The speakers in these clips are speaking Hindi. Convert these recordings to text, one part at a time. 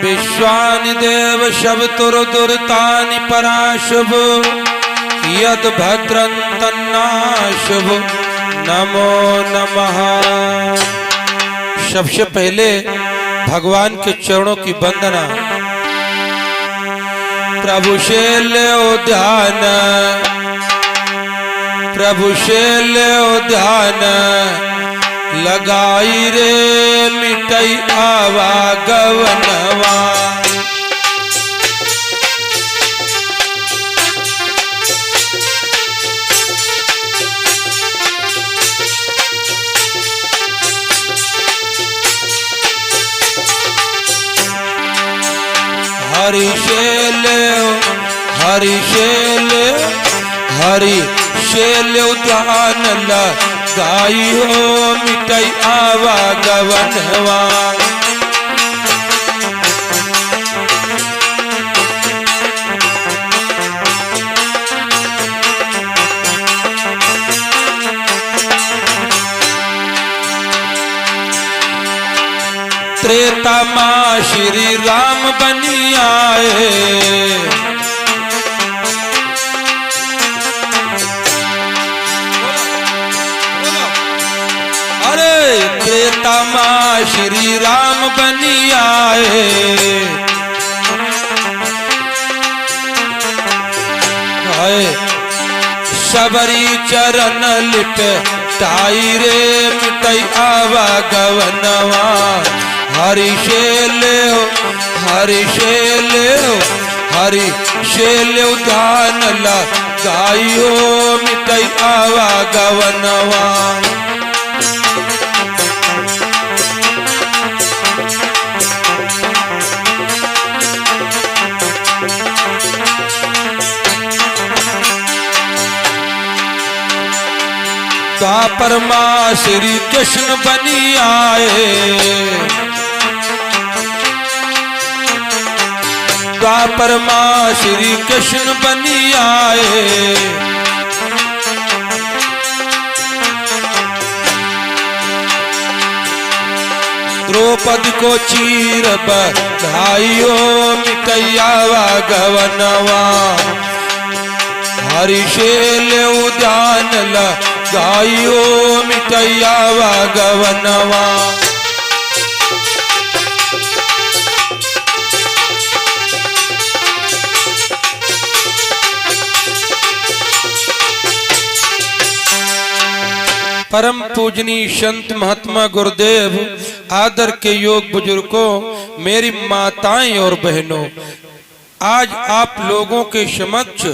विश्वानि देव शब तुर दुर्तानि पराशुभ यद भद्रं तन्नाशुभ नमो नमः। सबसे पहले भगवान के चरणों की वंदना। प्रभु से ले ध्यान, प्रभु से ले ध्यान, लगाई रे मिटई आवागवनवा। हरि शेल, हरि शेल, हरि शेल ध्यान लगाई हो मिटई आवागवनवा। त्रेता मां श्री राम बनी आए, अरे त्रेता मां श्री राम बनी आए। सबरी चरण लिप टाई रे मिटई आवागवनवा। हरि शेल, हरि शेल, हरि शेल ध्यान लगाई हो मिटई आवागवनवा। द्वापर मां श्री कृष्ण बनी आए, द्वापर मां श्री कृष्ण बनी आए। द्रौपदी को चीर बधाइयो मिटई आवागवनवा। हरि शेल उद्यान लगाइयो मिटई आवागवनवा। परम पूजनीय संत महात्मा गुरुदेव, आदर के योग बुजुर्गों, मेरी माताएं और बहनों, आज आप लोगों के समक्ष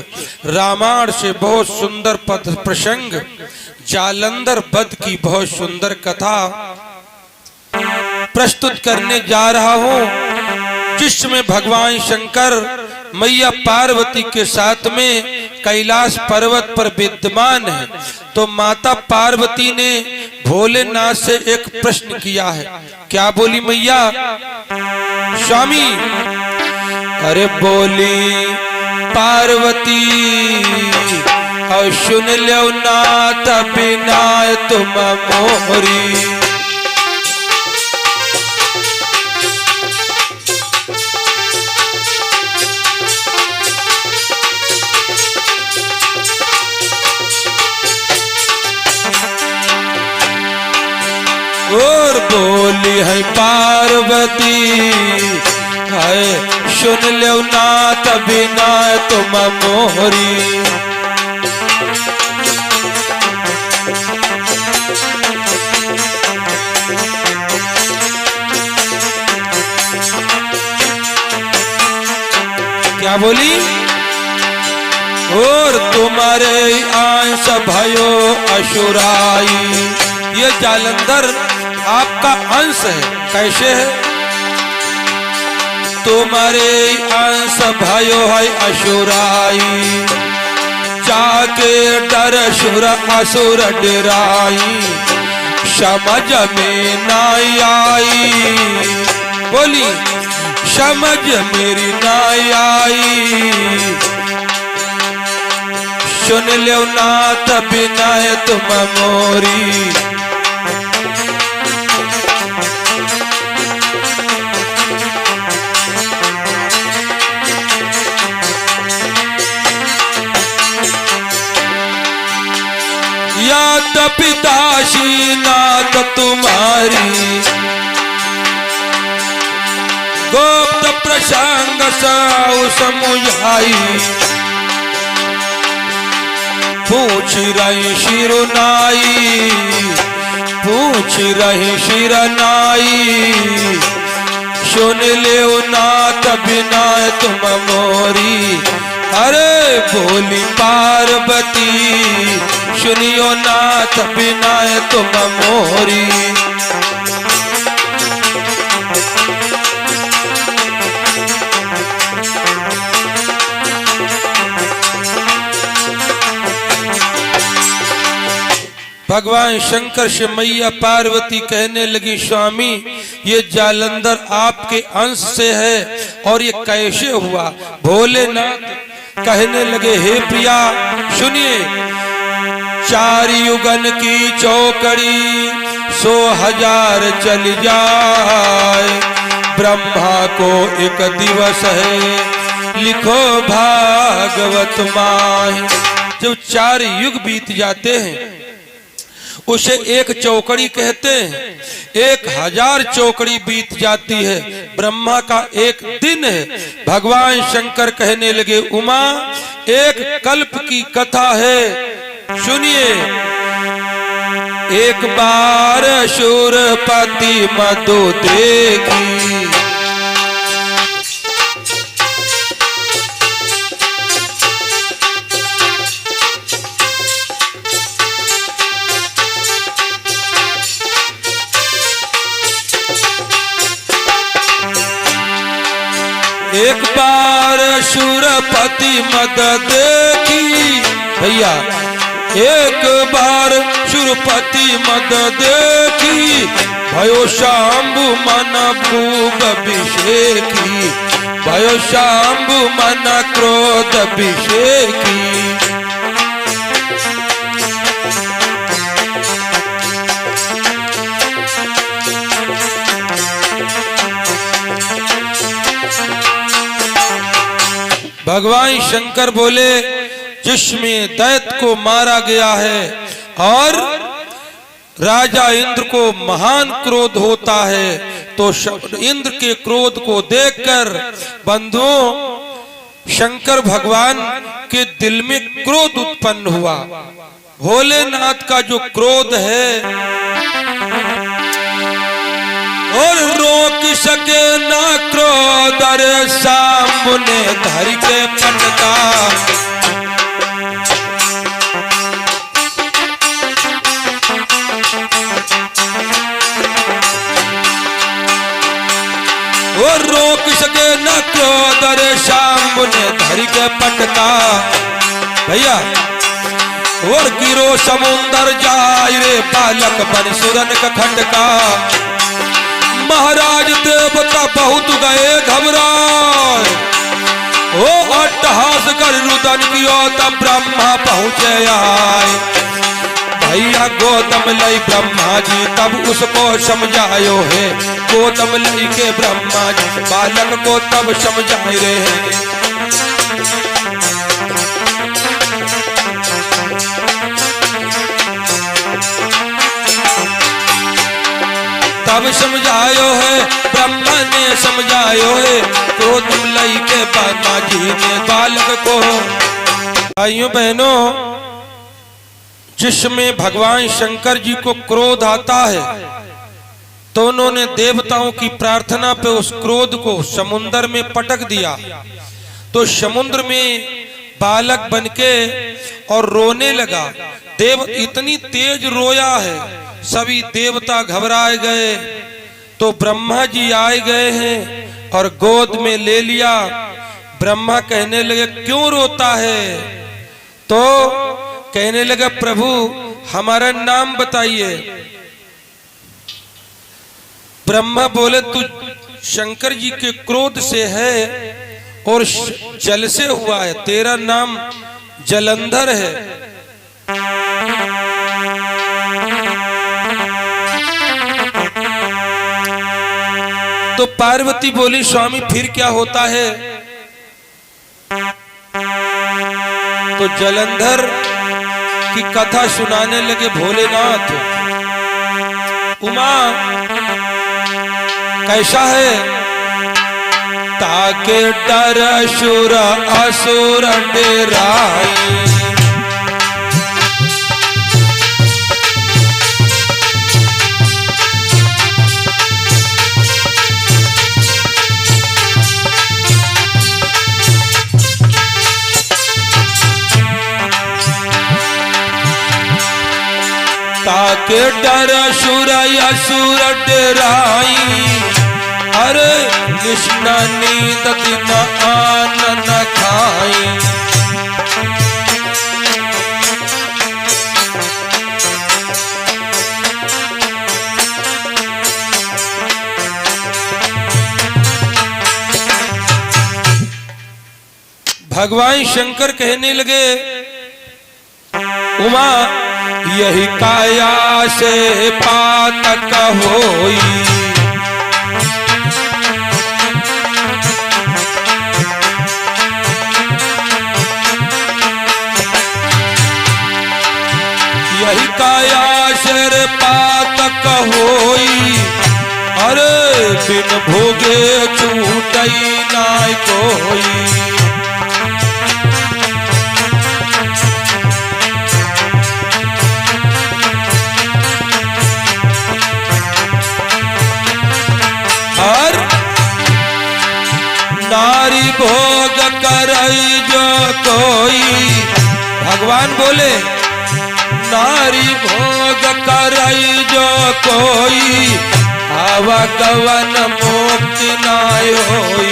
रामायण से बहुत सुंदर पद प्रसंग जालंधर वध की बहुत सुंदर कथा प्रस्तुत करने जा रहा हूँ, जिसमें भगवान शंकर मैया पार्वती के साथ में कैलाश पर्वत पर विद्यमान है। तो माता पार्वती ने भोलेनाथ से एक प्रश्न किया है। क्या बोली मैया? स्वामी, अरे बोली पार्वती, और सुन लो नाथ बिना तुम मोहरी। और बोली है पार्वती, है सुन लो नाथ बिना तुम मोहरी। क्या बोली? और तुम्हारे अंश भयो असुराई। ये जालंधर आपका अंश है। कैसे है? तुम्हारे अंश भयो है असुराई, जाके डर सुर असुर डराई, समझ में ना आई। बोली समझ मेरी ना आई। सुन लो नाथ बिना तुम मोरी। काशी नाथ तुम्हारी, गुप्त प्रसंग साउ समुझाई, पूछ रही शिरुनाई, पूछ रही शिरनाई, सुन ले नाथ बिना तुम मोरी। अरे बोली पार्वती सुनियो नाथ बिना तुम मोरी। भगवान शंकर से मैया पार्वती कहने लगी, स्वामी ये जालंधर आपके अंश से है और ये कैसे हुआ? भोलेनाथ कहने लगे, हे प्रिया सुनिए, 4 युगन की चौकड़ी 100,000 चल जाए, ब्रह्मा को एक दिवस है लिखो भागवत माही। जब 4 युग बीत जाते हैं उसे एक चौकड़ी कहते हैं, 1000 चौकड़ी बीत जाती है, ब्रह्मा का एक दिन है। भगवान शंकर कहने लगे, उमा एक कल्प की कथा है सुनिए। एक बार शूरपति मधु देखी, एक बार शूरपति मद देखी, भैया एक बार शूरपति मद देखी, भयो शाम्भु मन भूप अभिषेकी, भयो शाम्भु मन क्रोध अभिषेकी। भगवान शंकर बोले, जिसमें दैत्य को मारा गया है और राजा इंद्र को महान क्रोध होता है, तो इंद्र के क्रोध को देखकर बंधुओं शंकर भगवान के दिल में क्रोध उत्पन्न हुआ। भोलेनाथ का जो क्रोध है और रोक सके ना क्रोध, अरे शाम्भु ने धर के पटका, वो रोक सके ना क्रोध, अरे शाम्भु ने धर के पटका। भैया और गिरो समुंदर जाय रे बालक बन सुरन का खटका, महाराज देवता बहुत गए घबराए, ओ अट्टहास कर रुदन कियो तब ब्रह्मा पहुँचे आए। भैया गौतम लई ब्रह्मा जी तब उसको समझायो है, गौतम लई के ब्रह्मा जी बालक को तब समझाए रहे हैं। तब समझायो है ब्रह्मा ने समझायो है, क्रोध लई के ब्रह्मा जी ने बालक को। भाइयों बहनों, जिसमें भगवान शंकर जी को क्रोध आता है तो उन्होंने देवताओं की प्रार्थना पे उस क्रोध को समुद्र में पटक दिया, तो समुद्र में बालक बनके और रोने लगा। देव इतनी तेज रोया है, सभी देवता घबराए गए, तो ब्रह्मा जी आए गए हैं और गोद में ले लिया। ब्रह्मा कहने लगे, क्यों रोता है? तो कहने लगा, प्रभु हमारा नाम बताइए। ब्रह्मा बोले, तू शंकर जी के क्रोध से है और जल से हुआ है, तेरा नाम जलंधर है। तो पार्वती बोली, स्वामी फिर क्या होता है? तो जलंधर कि कथा सुनाने लगे भोलेनाथ। उमा कैसा है? ताके डर असुर असुर डेराई, ताके डर असुर असुर डेराई, अरे कृष्ण नींद दिन आन न खाई। भगवान शंकर कहने लगे, उमा यही काया से पातक होई, यही काया शर पातक होई, अरे बिन भोगे छूटई नाय कोई। और नारी भोग करई जो कोई, भगवान बोले नारी भोग करई जो कोई, आवागमन मुक्ति नाय होई।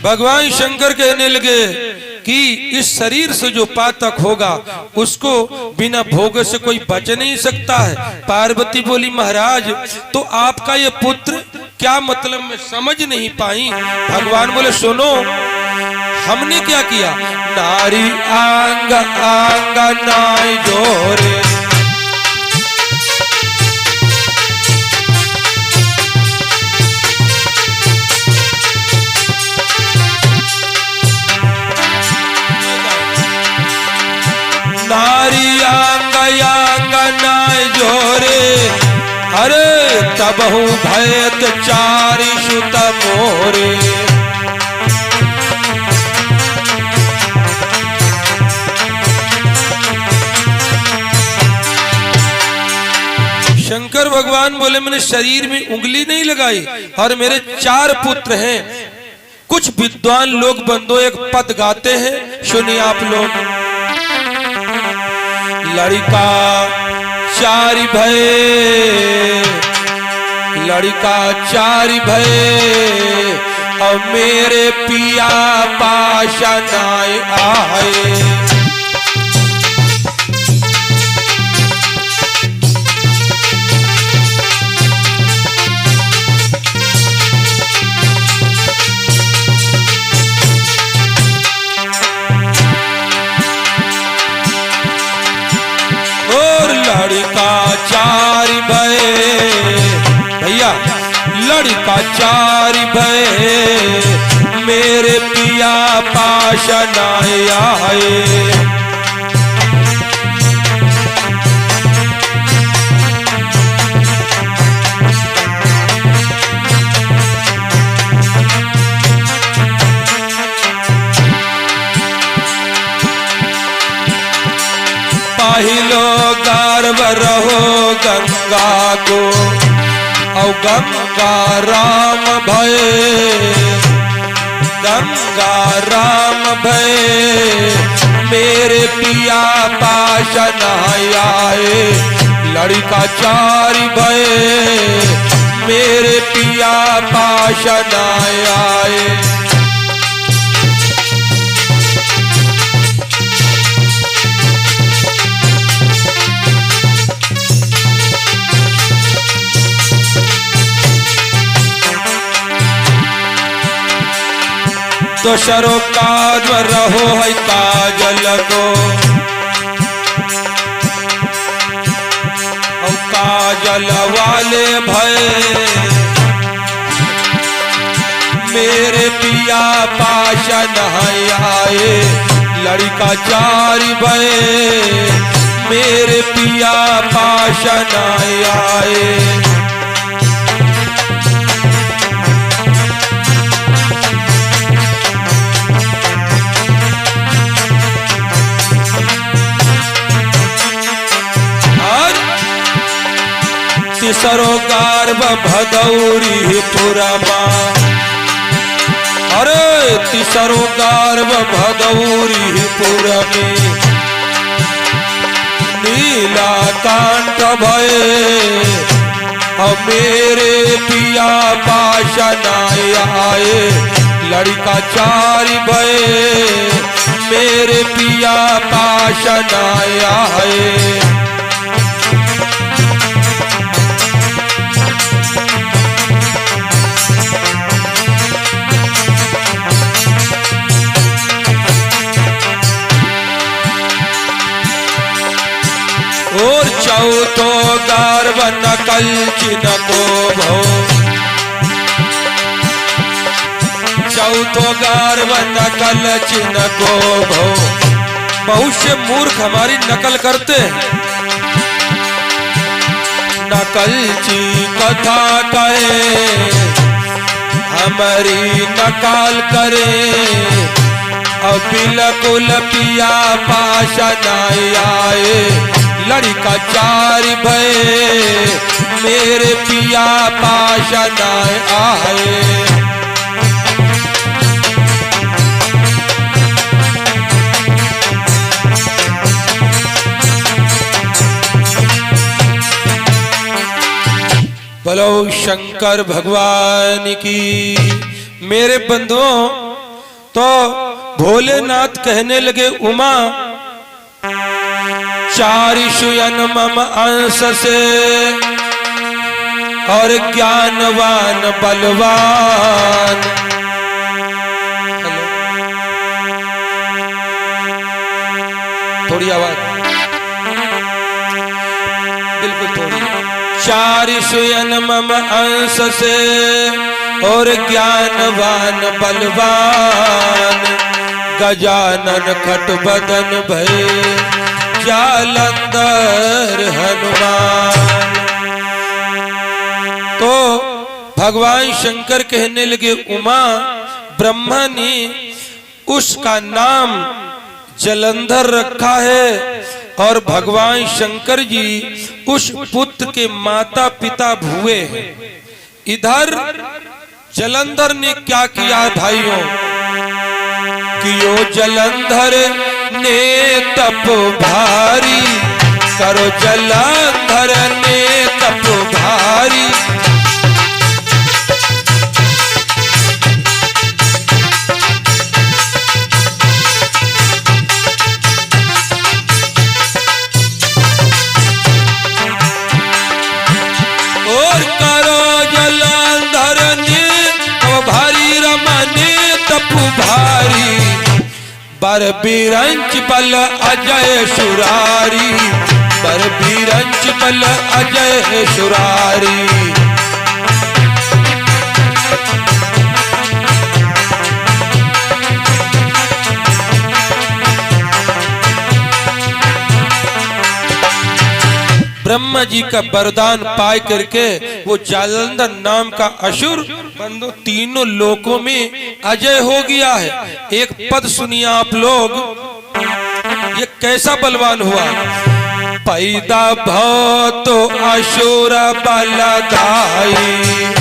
भगवान शंकर कहने लगे कि इस शरीर से जो पातक होगा उसको बिना भोग से कोई बच नहीं सकता है। पार्वती बोली महाराज तो आपका ये पुत्र क्या मतलब मैं समझ नहीं पाई। भगवान बोले सुनो हमने क्या किया, नारी आंग आंग नाय जोरे, नारी आंग आंग नाय जोरे, अरे तबहु भयत चारि सुत मोरे। शंकर भगवान बोले मैंने शरीर में उंगली नहीं लगाई और मेरे 4 पुत्र हैं। कुछ विद्वान लोग बंदो एक पद गाते हैं, सुनिए आप लोग। लड़का 4 भय, लड़का 4 भय, और मेरे पिया पाशा नाय आए। लड़का 4 भय, भैया लड़का 4 भय, मेरे पिया पाशा नाय आए। पाहिलो गर्भ रहो गंगा को, औ गंगा राम भय, गंगा राम भय, मेरे पिया पाशा नाय आए। लड़का 4 भय, मेरे पिया पाशा नाय आए। दोसरो काज रहो है काजल को, और काजल वाले भय, मेरे पिया पाशन आए, लड़का चारि भये मेरे पिया पाशन आए। तिसरो गर्भ भदौरी पुरमा, अरे तिसरो गर्भ भदौरी पुरमे, नीलकंठ भये मेरे पिया पाशन आए, लड़का चारि भये मेरे पिया पाशन आए। और चौथो गर्भ नकल चिनको भो, चौथो गर्भ नकल चिनको भो। बहुत से मूर्ख हमारी नकल करते हैं, नकल ची कथा कहे हमारी नकल करे, अब बिल्कुल पिया पाशन आए, लड़का चारि भये मेरे पिया पाशन आए। बोलो शंकर भगवान की। मेरे बंधुओं, तो भोलेनाथ कहने लगे उमा चारिषु मम अंश से, और ज्ञानवान बलवान। थोड़ी आवाज, बिल्कुल थोड़ी। चारिषु मम अंश से, और ज्ञानवान बलवान, गजानन खटबदन भये जालंधर हनुमान। तो भगवान शंकर कहने लगे उमा, ब्रह्मा ने उसका नाम जलंधर रखा है, और भगवान शंकर जी उस पुत्र के माता पिता हुए हैं। इधर जलंधर ने क्या किया भाइयों, कि यो जलंधर ने तप भारी, करो जलंधर ने तप भारी। और करो जलंधर ने तप भारी, रमने तप भारी। बर बिरंच बल अजय सुरारी, बर बिरंच बल अजय सुरारी। ब्रह्मा जी का वरदान पाए करके वो जालंधर नाम का असुर बंदो तीनों लोकों में अजय हो गया है। एक पद सुनिए आप लोग, ये कैसा बलवान हुआ। पैदा भव तो असुर बलदाई,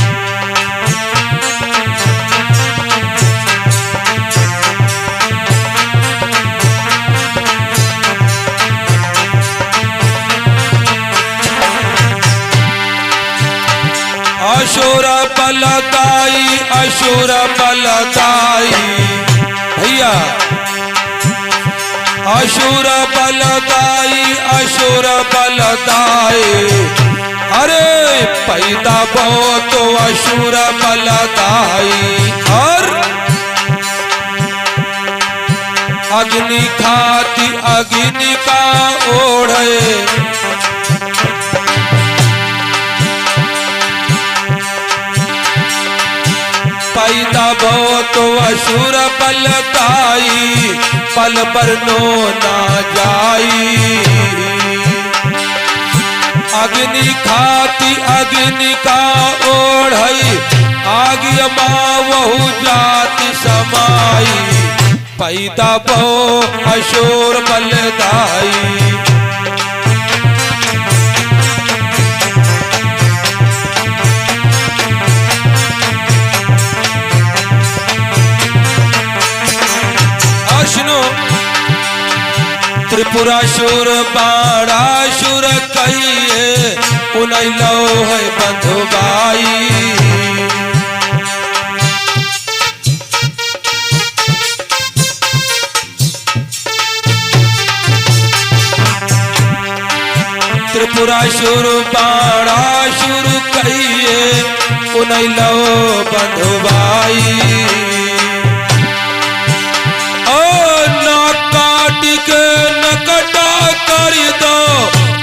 असुर बलदाई, असुर बलदाई। भैया असुर बलदाई, असुर बलदाई। अरे पैदा भव तो असुर बलदाई। और अग्नि खाती अग्नि का ओढ़े, पैदा भो तो असुर बलदाई, पल बरनो ना जाई। अग्नि खाती अग्नि का ओढ़ई, आग वहु जाति समाई। पैदा भो असुर बलदाई। त्रिपुरासुर बाणासुर कहिए, उनैलो है बंधुबाई। त्रिपुरासुर बाणासुर कहिए, उनैलो बंधुबाई।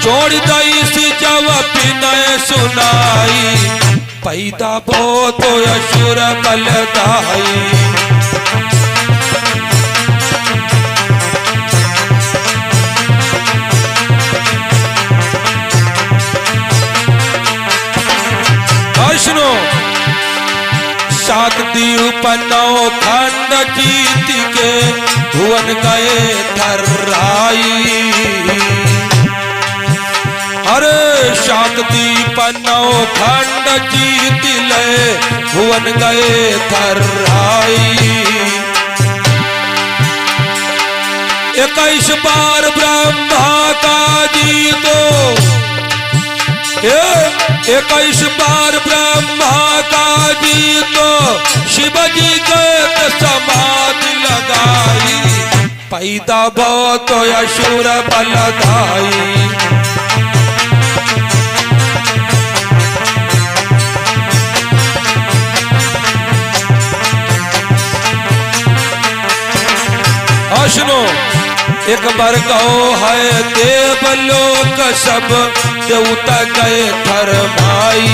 छोड़ दई सी जब विनय सुनाई। पैदा भो तो असुर बलदाई। सुनो, सात द्वीप नौ खंड जीत के भुवन गए थर्राई। अरे सात द्वीप नौ खंड जीत ले, भुवन गए थर्राई। 21 बार ब्रह्मा का जीतो, 21 बार ब्रह्मा का जीतो, शिव जी के समाधि लगाई। पैदा भो तो असुर बलदाई। सुनो, एक बार गौ है देवलोक, सब देवता गए थरमाई।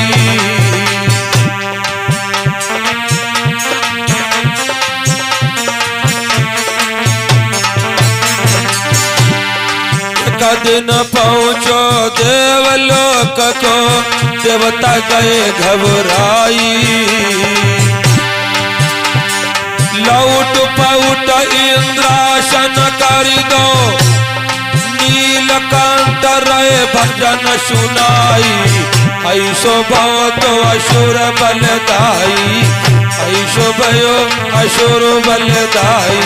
एक दिन पहुंचो देवलोक को, देवता गए घबराई। लौट पौट इंद्रासन कर दो, नीलकंठ रहे भजन सुनाई। ऐसो भो तो असुर बलदाई, ऐसो भयो असुर बलदाई।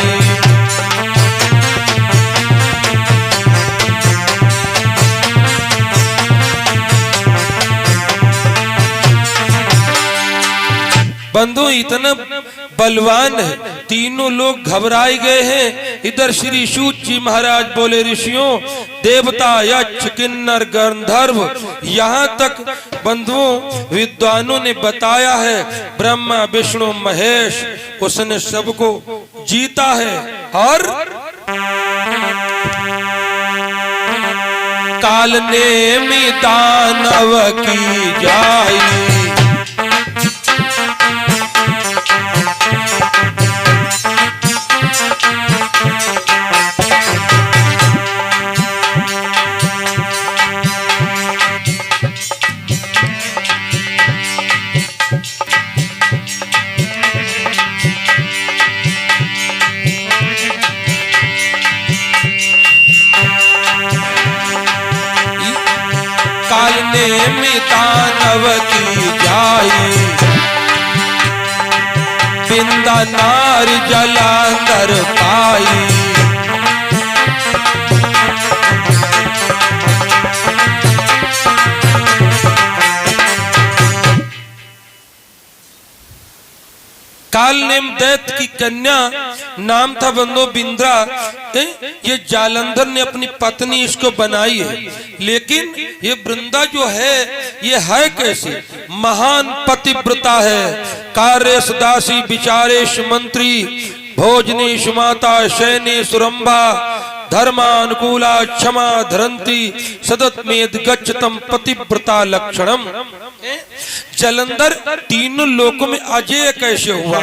बंधु इतना बलवान है, तीनों लोग घबराए गए हैं। इधर श्री सूत जी महाराज बोले, ऋषियों, देवता, यक्ष, किन्नर, गंधर्व, यहाँ तक बंधुओं विद्वानों ने बताया है ब्रह्मा विष्णु महेश उसने सबको जीता है। और काल ने दानव की जाई। दानव की जाई, बिंदा नार जलांधर पाई। काल नेम दैत्य की कन्या नाम था बंदो बिंद्रा। ये जालंधर ने अपनी पत्नी इसको बनाई है, लेकिन ये वृंदा जो है ये है कैसे? महान पतिव्रता है। कार्येश दासी, विचारेश मंत्री, भोजनी सुमाता, शयनी सुरंभा, धर्मानुकूला क्षमा धरंती सदतमेद गच्छतम पतिव्रता लक्षणम। जालंधर तीनों लोकों में अजय कैसे हुआ?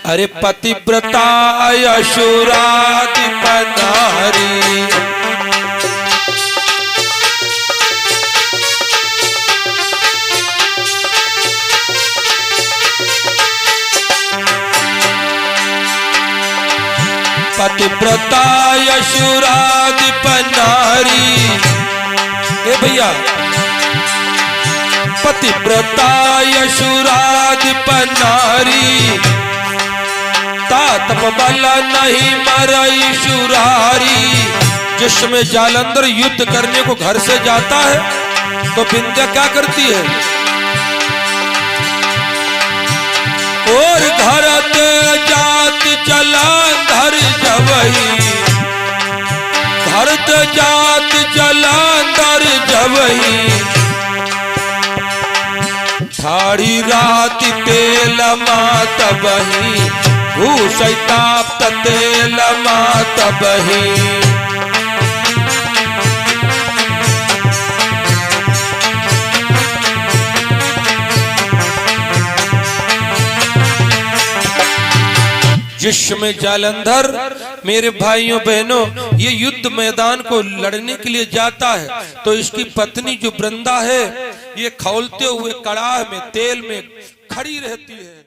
अरे पतिव्रता यशोराधिप नारी, पतिव्रता यशोराधिप नारी। ए भैया, पतिव्रता यशोराधिप नारी, तातप बल नहीं मरई शुरारी। जिसमें जालंधर युद्ध करने को घर से जाता है तो विंध्या क्या करती है? और घरत जात जालंधर जबही, घरत जात जालंधर जबही, ठाड़ी रात तेल मात बही, भूषैताप तेल मात बही। जिसमें जालंधर मेरे भाइयों बहनों ये युद्ध मैदान को लड़ने के लिए जाता है तो इसकी पत्नी जो वृंदा है ये खौलते हुए कड़ाह में तेल में खड़ी रहती है।